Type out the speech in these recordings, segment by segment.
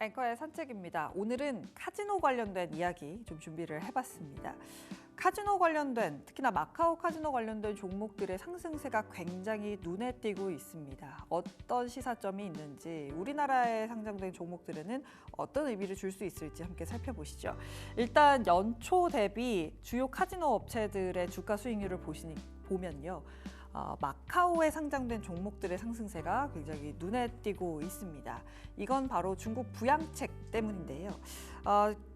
앵커의 산책입니다. 오늘은 카지노 관련된 이야기 좀 준비를 해봤습니다. 카지노 관련된, 특히나 마카오 카지노 관련된 종목들의 상승세가 굉장히 눈에 띄고 있습니다. 어떤 시사점이 있는지, 우리나라에 상장된 종목들에는 어떤 의미를 줄 수 있을지 함께 살펴보시죠. 일단 연초 대비 주요 카지노 업체들의 주가 수익률을 보면요. 마카오에 상장된 종목들의 상승세가 굉장히 눈에 띄고 있습니다. 이건 바로 중국 부양책 때문인데요.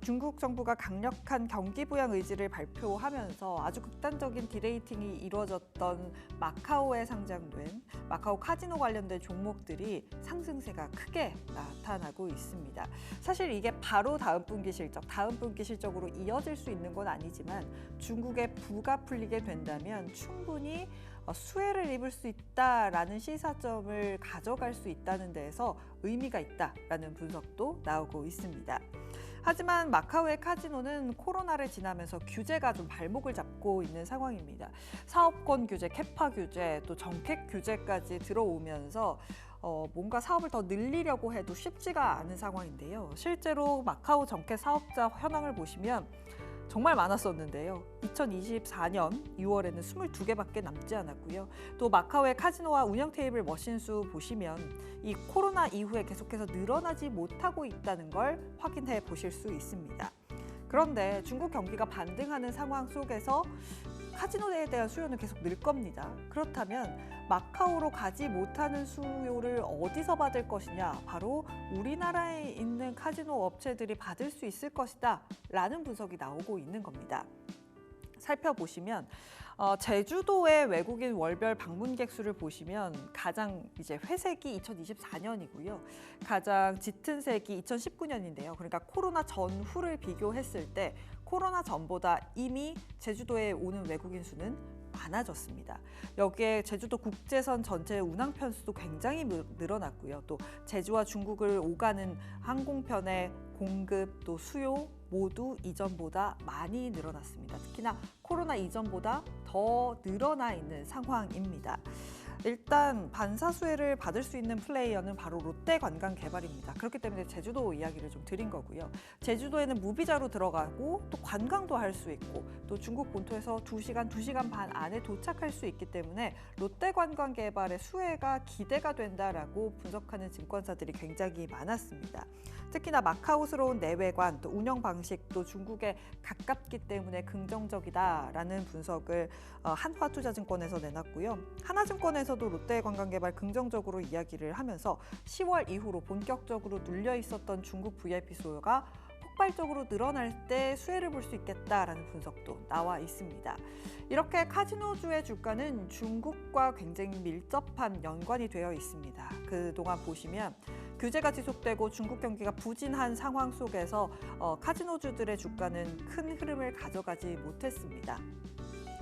중국 정부가 강력한 경기 부양 의지를 발표하면서 아주 극단적인 디레이팅이 이루어졌던 마카오에 상장된 마카오 카지노 관련된 종목들이 상승세가 크게 나타나고 있습니다. 사실 이게 바로 다음 분기 실적으로 이어질 수 있는 건 아니지만 중국의 부가 풀리게 된다면 충분히 수혜를 입을 수 있다라는 시사점을 가져갈 수 있다는 데에서 의미가 있다라는 분석도 나오고 있습니다. 하지만 마카오의 카지노는 코로나를 지나면서 규제가 좀 발목을 잡고 있는 상황입니다. 사업권 규제, 캐파 규제, 또 정책 규제까지 들어오면서 뭔가 사업을 더 늘리려고 해도 쉽지가 않은 상황인데요. 실제로 마카오 정책 사업자 현황을 보시면 정말 많았었는데요. 2024년 6월에는 22개밖에 남지 않았고요. 또 마카오의 카지노와 운영 테이블 머신 수 보시면 이 코로나 이후에 계속해서 늘어나지 못하고 있다는 걸 확인해 보실 수 있습니다. 그런데 중국 경기가 반등하는 상황 속에서 카지노에 대한 수요는 계속 늘 겁니다. 그렇다면 마카오로 가지 못하는 수요를 어디서 받을 것이냐? 바로 우리나라에 있는 카지노 업체들이 받을 수 있을 것이다 라는 분석이 나오고 있는 겁니다. 살펴보시면 제주도의 외국인 월별 방문객 수를 보시면 가장 이제 회색이 2024년이고요. 가장 짙은 색이 2019년인데요. 그러니까 코로나 전후를 비교했을 때 코로나 전보다 이미 제주도에 오는 외국인 수는 많아졌습니다. 여기에 제주도 국제선 전체 운항 편수도 굉장히 늘어났고요. 또 제주와 중국을 오가는 항공편의 공급 또 수요 모두 이전보다 많이 늘어났습니다. 특히나 코로나 이전보다 더 늘어나 있는 상황입니다. 일단 반사수혜를 받을 수 있는 플레이어는 바로 롯데관광개발입니다. 그렇기 때문에 제주도 이야기를 좀 드린 거고요. 제주도에는 무비자로 들어가고 또 관광도 할 수 있고 또 중국 본토에서 2시간 반 안에 도착할 수 있기 때문에 롯데관광개발의 수혜가 기대가 된다라고 분석하는 증권사들이 굉장히 많았습니다. 특히나 마카오스러운 내외관, 또 운영 방식도 중국에 가깝기 때문에 긍정적이다라는 분석을 한화투자증권에서 내놨고요. 하나증권에서도 롯데관광개발 긍정적으로 이야기를 하면서 10월 이후로 본격적으로 눌려 있었던 중국 VIP 수요가 폭발적으로 늘어날 때 수혜를 볼 수 있겠다라는 분석도 나와 있습니다. 이렇게 카지노주의 주가는 중국과 굉장히 밀접한 연관이 되어 있습니다. 그동안 보시면 규제가 지속되고 중국 경기가 부진한 상황 속에서 카지노주들의 주가는 큰 흐름을 가져가지 못했습니다.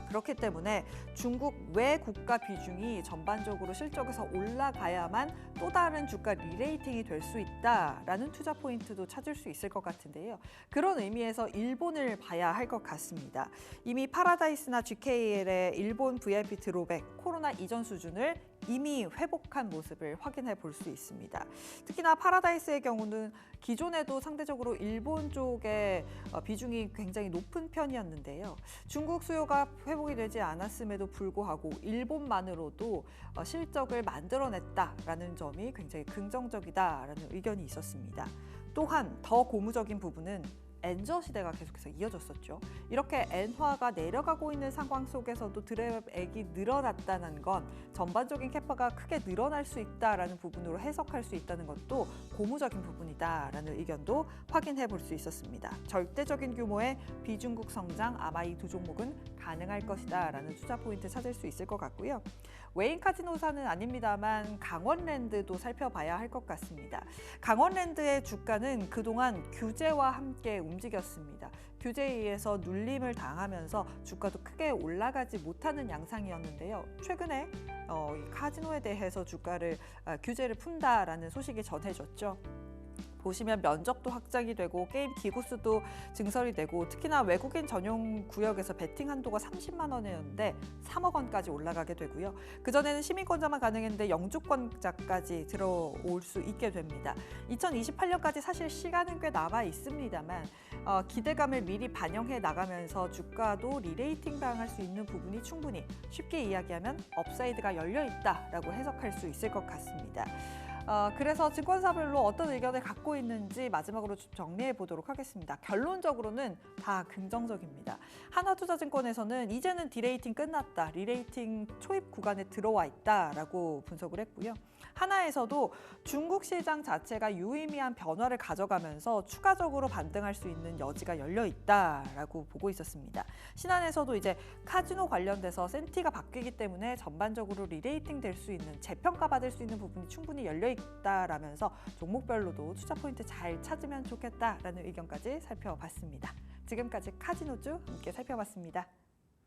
그렇기 때문에 중국 외 국가 비중이 전반적으로 실적에서 올라가야만 또 다른 주가 리레이팅이 될 수 있다라는 투자 포인트도 찾을 수 있을 것 같은데요. 그런 의미에서 일본을 봐야 할 것 같습니다. 이미 파라다이스나 GKL의 일본 VIP 드롭백, 코로나 이전 수준을 이미 회복한 모습을 확인해 볼 수 있습니다. 특히나 파라다이스의 경우는 기존에도 상대적으로 일본 쪽의 비중이 굉장히 높은 편이었는데요. 중국 수요가 회복이 되지 않았음에도 불구하고 일본만으로도 실적을 만들어냈다라는 점이 굉장히 긍정적이다라는 의견이 있었습니다. 또한 더 고무적인 부분은 엔저 시대가 계속해서 이어졌었죠. 이렇게 엔화가 내려가고 있는 상황 속에서도 드랩액이 늘어났다는 건 전반적인 캐파가 크게 늘어날 수 있다라는 부분으로 해석할 수 있다는 것도 고무적인 부분이다라는 의견도 확인해 볼 수 있었습니다. 절대적인 규모의 비중국 성장, 아마 이 두 종목은 가능할 것이다라는 투자 포인트 찾을 수 있을 것 같고요. 외인 카지노사는 아닙니다만 강원랜드도 살펴봐야 할 것 같습니다. 강원랜드의 주가는 그동안 규제와 함께 움직였습니다. 규제에 의해서 눌림을 당하면서 주가도 크게 올라가지 못하는 양상이었는데요. 최근에 이 카지노에 대해서 규제를 푼다라는 소식이 전해졌죠. 보시면 면적도 확장이 되고 게임 기구 수도 증설이 되고 특히나 외국인 전용 구역에서 베팅 한도가 30만 원이었는데 3억 원까지 올라가게 되고요. 그전에는 시민권자만 가능했는데 영주권자까지 들어올 수 있게 됩니다. 2028년까지 사실 시간은 꽤 남아 있습니다만 기대감을 미리 반영해 나가면서 주가도 리레이팅 당할 수 있는 부분이 충분히 쉽게 이야기하면 업사이드가 열려 있다라고 해석할 수 있을 것 같습니다. 그래서 증권사별로 어떤 의견을 갖고 있는지 마지막으로 정리해 보도록 하겠습니다. 결론적으로는 다 긍정적입니다. 하나투자증권에서는 이제는 디레이팅 끝났다, 리레이팅 초입 구간에 들어와 있다라고 분석을 했고요. 하나에서도 중국 시장 자체가 유의미한 변화를 가져가면서 추가적으로 반등할 수 있는 여지가 열려 있다라고 보고 있었습니다. 신한에서도 이제 카지노 관련돼서 센티가 바뀌기 때문에 전반적으로 리레이팅 될 수 있는 재평가 받을 수 있는 부분이 충분히 열려 있다라면서 종목별로도 투자 포인트 잘 찾으면 좋겠다라는 의견까지 살펴봤습니다. 지금까지 카지노주 함께 살펴봤습니다.